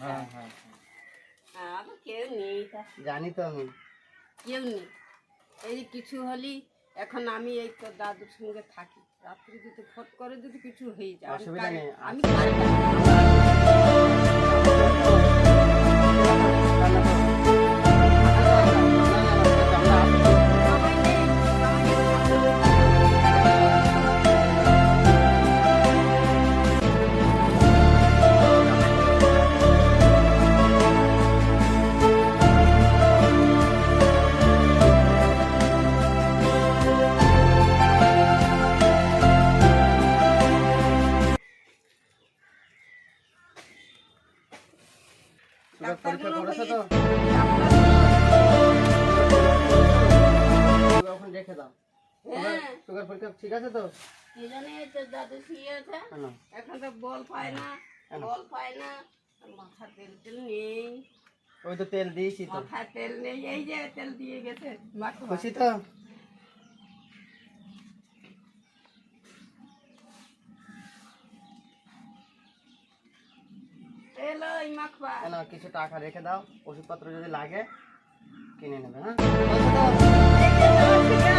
হ্যাঁ হ্যাঁ আবার কেউ নেই, জানি তো আমি। কেউ নেই। এই যে কিছু হলি এখন আমি এই তো দাদুর সঙ্গে থাকি, রাত্রি যদি ফট করে যদি কিছু হয়ে যায় অসুবিধা নেই। আমি পরীক্ষা করেছো তো? এখন রেখে দাও। সুগার পরীক্ষা ঠিক আছে তো? কি জানি তো দাদু শুয়েছে, এখন তো বল পায় না, মাথা তেল তেল নেই। ওই তো তেল দিয়েছি তো। মাথায় তেল নেই, এই যে তেল দিয়ে গেছে। খুশি তো? তেল ওই মাখবা। না কিছু টাকা রেখে দাও, ওষুধপত্র যদি লাগে কিনে নেবে। হ্যাঁ এই যে